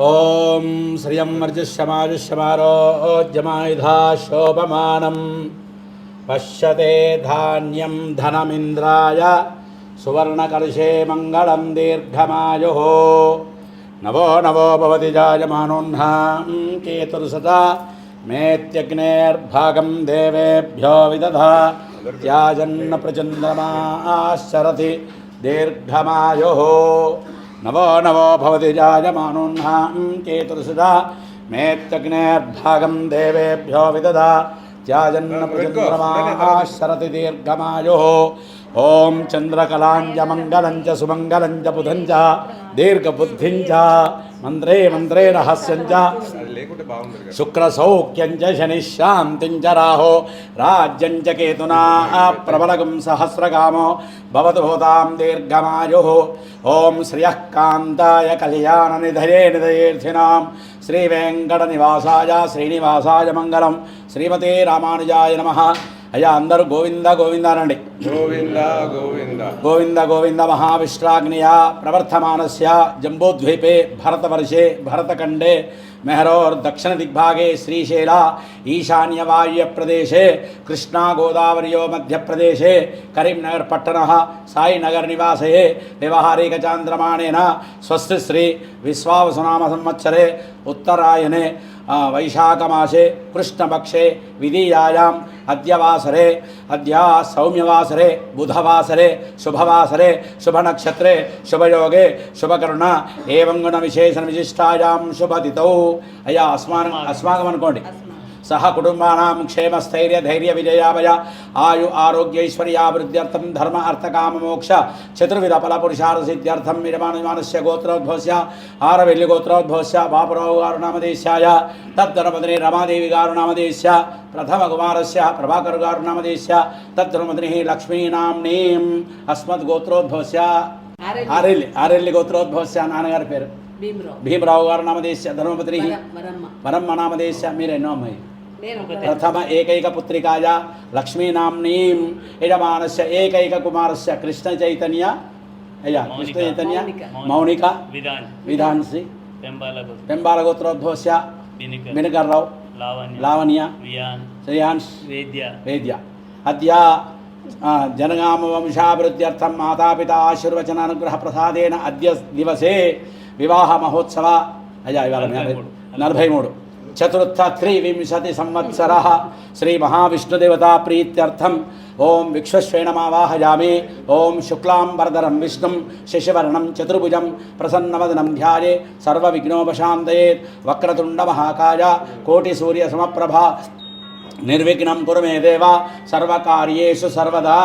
ఓం శ్రియం వర్జస్యమాజుష్యమారోజ్యమాయుధా శోభమానం పశ్యతే ధాన్యం ధనమింద్రాయ సువర్ణకలశే మంగళం దీర్ఘమాయు నవో నవో భవతి జాయమానోన్హాం కేతుర్సదా మేత్యగ్నేర్భాగం దేవేభ్యో విదధా త్యాజన్న ప్రచంద్రమాశ్చరతి దీర్ఘమాయు నవో నవో భవతి జాయమానోన్హాం కేతుర్సదా మేత్యగ్నేర్భాగం దేవేభ్యో విదధా త్యాజన్న ప్రచంద్రమాశ్చరతి దీర్ఘమాయు ఓం చంద్రకళాంజ మంగళంచ సుమంగళంచ బుధంచ దీర్ఘబుద్ధించ మంత్రే మంత్రే రహస్యంచ శుక్రసౌఖ్యంచ శనిశాంతించ రాహో రాజ్యంచ కేతునా ప్రబలగం సహస్రకామో భవతు భూతాం దీర్ఘమాయు ఓం శ్రియః కాంతాయ కళ్యాణ నిధయే నిధయేర్థినాం శ్రీవేంకట నివాసాయ శ్రీనివాసాయ మంగళం శ్రీమతే రామానుజాయ నమః. అయ్యా అందరూ గోవింద గోవింద అనండి. గోవింద గోవింద గోవింద గోవింద మహావిష్ట్రాగ్నియా ప్రవర్తమానస్య జంబోద్వీపే భరతవర్షే భరతఖండే మెహరోర్దక్షిణ దిగ్భాగే శ్రీశైల ఈశాన్యవాయువ్య ప్రదేశే కృష్ణా గోదావరియో మధ్యప్రదేశే కరీంనగర్ పట్టణ సాయినగర్ నివాసే వ్యవహారిక చాంద్రమాణేన స్వస్తి శ్రీ విశ్వావసునామ సంవత్సరే ఉత్తరాయణే వైశాఖమాసే కృష్ణపక్షే విధియాయాం అద్యవాసరే అద్య సౌమ్యవాసరే బుధవాసరే శుభవాసరే శుభనక్షత్రే శుభయోగే శుభకరుణ ఏవం గుణ విశేషణ విశిష్టాయాం శుభతిథౌ. అయ్యా అస్మాకం అనుకోండి. సహ కుటుంబానాం క్షేమస్థైర్య ధైర్య విజయాభయ ఆయు ఆరోగ్యైశ్వర్యాభివృద్ధ్యర్థం ధర్మ అర్థకామ మోక్ష చతుర్విధ ఫల పురుషార్థ సిద్ధ్యర్థం విరమానమానస్య గోత్రోద్భవస్య ఆరవెల్లి గోత్రోద్భవస్య బాపురావు గారు నామదేశ్యాయ తద్ధర్మపత్ని రమాదేవి గారు నామదేశ్య ప్రథమ కుమారస్య ప్రభాకర్ గారు నామదేశ్య తద్ధర్మపత్ని లక్ష్మీనామ్నీం అస్మద్ గోత్రోద్భవస్య ఆరెల్లి గోత్రోద్భవస్య నాన్నగారి పేరు భీమరావు గారు నామదేశ్య ధర్మపత్ని వరమ్మ నామదేశ్య. మీరెన్నో అమ్మాయి ప్రథమ ఏకైక పుత్రికాయ లక్ష్మీనామ్నీం యజమానస్య ఏకైక కుమారస్య కృష్ణ చైతన్య అయ్యా కృష్ణ చైతన్య మౌనిక విధాన్సి పెంబాల గోత్రోద్భవస్య బినకర్రావు లావణ్య శ్రేయాన్స్ వేద్య అద్య జనగామ వంశాభివృద్ధ్యర్థం మాతాపిత ఆశీర్వచన అనుగ్రహ ప్రసాదేన అద్య దివసే వివాహ మహోత్సవ అయ్యా ఇవాళ 43 చతుర్థ త్రివింశతి సంవత్సర శ్రీ మహావిష్ణుదేవతా ప్రీత్యర్థం ఓం విశ్వశ్వేణమావాహయామి. ఓం శుక్లాంబరధరం విష్ణుం శశివర్ణం చతుర్భుజం ప్రసన్నవదనం ధ్యాయే సర్వవిఘ్నోపశాంతయే వక్రతుండ మహాకాయ కోటి సూర్య సమప్రభ నిర్విఘ్నం కురు మే దేవ సర్వకార్యేషు సర్వదా.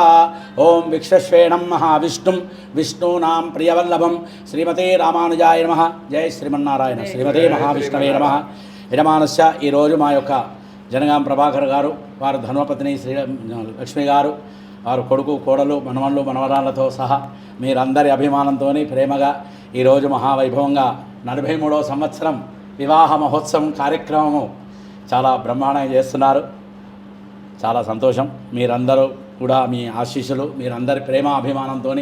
ఓం విశ్వశ్వేణం మహావిష్ణుం విష్ణూనాం ప్రియవల్లభం శ్రీమతే రామానుజాయ నమః. జయ శ్రీమన్నారాయణ. శ్రీమతే మహావిష్ణవే నమః. యజమానస్య ఈరోజు మా యొక్క జనగాం ప్రభాకర్ గారు వారు ధర్మపత్ని శ్రీ లక్ష్మి గారు వారు కొడుకు కోడలు మనవళ్ళు మనవరాళ్లతో సహా మీరందరి అభిమానంతో ప్రేమగా ఈరోజు మహావైభవంగా 43వ సంవత్సరం వివాహ మహోత్సవం కార్యక్రమము చాలా బ్రహ్మాండంగా చేస్తున్నారు. చాలా సంతోషం. మీరందరూ కూడా మీ ఆశీస్సులు మీరందరి ప్రేమ అభిమానంతో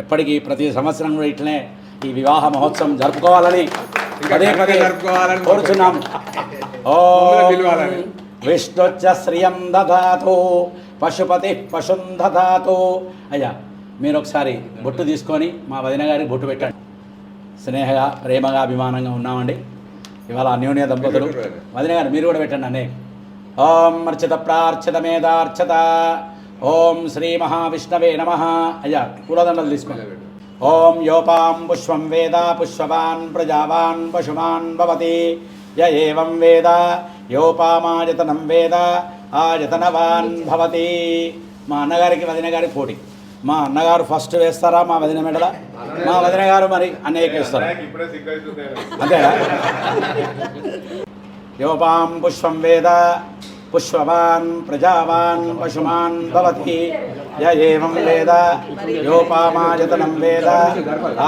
ఎప్పటికీ ప్రతి సంవత్సరం కూడా ఇట్లనే ఈ వివాహ మహోత్సవం జరుపుకోవాలని పదే పదే కోరుచున్నాం. ఓం విష్ణుచ్చ శ్రియం దదాతు పశుపతి పశుం దదాతు. అయ్యా మీరు ఒకసారి బొట్టు తీసుకొని మా వదిన గారికి బొట్టు పెట్టండి. స్నేహగా ప్రేమగా అభిమానంగా ఉన్నామండి. ఇవాళ అన్యోన్య దంపతులు. వదిన గారు మీరు కూడా పెట్టండి అనే. ఓం అర్చిత ప్రార్చిత మేధార్చత. ఓం శ్రీ మహావిష్ణవే నమః. అయ్యా పూలదండలు తీసుకోండి. ఓం యోపాం పుష్పం వేద పుష్పవాన్ ప్రజావాన్ పశుమాన్ భవతి య ఏవం వేద యోపామాయతనం వేద ఆయతనవాన్ భవతి. మా అన్నగారికి వదిన గారికి పోటీ. మా అన్నగారు ఫస్ట్ వేస్తారా మా వదిన మెడల? మా వదిన గారు మరి అన్నయ్యకి వేస్తారా? అంతేనా? యోపాం పుష్పం వేద పుష్పవాన్ ప్రజావాన్ పశుమాన్ భవతి య ఏవం వేద యోపామాయతనం వేద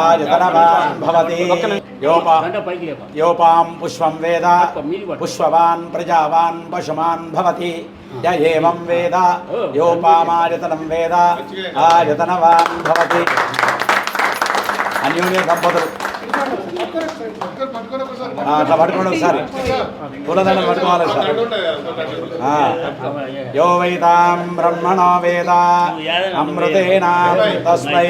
ఆయతనవాన్ భవతి. యోపాం పుష్పం వేద పుష్పవాన్ ప్రజావాన్ పశుమాన్ భవతి య ఏవం వేద యోపామాయతనం వేద ఆయతనవాన్ భవతి. అన్యోన్య దంపతులు అట్లా పట్టుకోండి ఒకసారి పూలదండం పట్టుకోవాలి సార్ యో వైతాం బ్రహ్మణో వేద అమృతేన తస్మై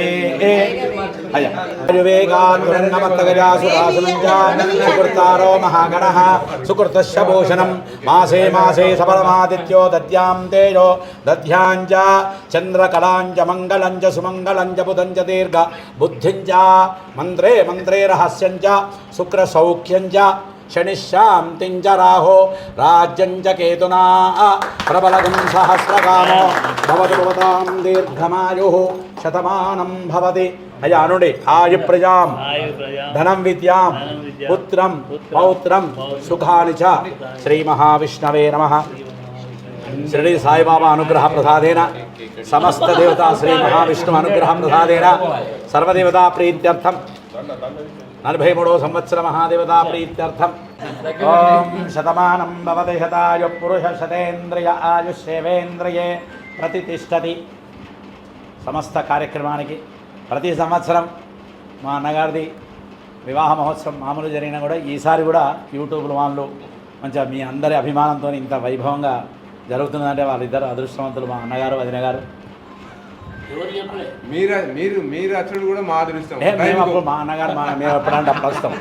సుకృతారో మహాగణః సుకృతస్య భూషణం మాసే మాసే సఫలమాదిత్యో దద్యాం తేజో దధ్యాంచ చంద్రకళాంచ మంగళంచ సుమంగళంచ బుధంచ దీర్ఘ బుద్ధించ మంత్రే మంత్రే రహస్యంచ శుక్రసౌఖ్యంచ శనిశాంతించ రాహో రాజ్యంచ కేతునా ప్రబలగం సహస్రకామో భవతు భవతాం దీర్ఘమాయు శతమానం భవతి అయ్యా అనుడి ఆయు ప్రజాం ధనం విద్యాం పుత్రం పౌత్రం సుఖాని చ శ్రీ మహావిష్ణవే నమః షిరిడి సాయిబాబా అనుగ్రహ ప్రసాదేన సమస్త దేవతా శ్రీ మహావిష్ణు అనుగ్రహ ప్రసాదేన సర్వదేవతా ప్రీత్యర్థం 43వ సంవత్సర మహాదేవతా ప్రీత్యర్థం ఓం శతమానం భవతి శతాయు పురుష శతేంద్రియ ఆయుష్యేవేంద్రియే ప్రతిష్టతి. సమస్త కార్యక్రమానికి ప్రతి సంవత్సరం మా అన్నగారిది వివాహ మహోత్సవం మామూలు జరిగినా కూడా ఈసారి కూడా యూట్యూబ్ వాళ్ళు మంచిగా మీ అందరి అభిమానంతో ఇంత వైభవంగా జరుగుతుందంటే వాళ్ళిద్దరు అదృష్టవంతులు, మా అన్నగారు వదిన గారు. మీరు అచ్చుడు కూడా మా అదృష్టం. మేము అప్పుడు మా అన్నగారు మేము ఎప్పుడంటే అప్పుడు వస్తాం.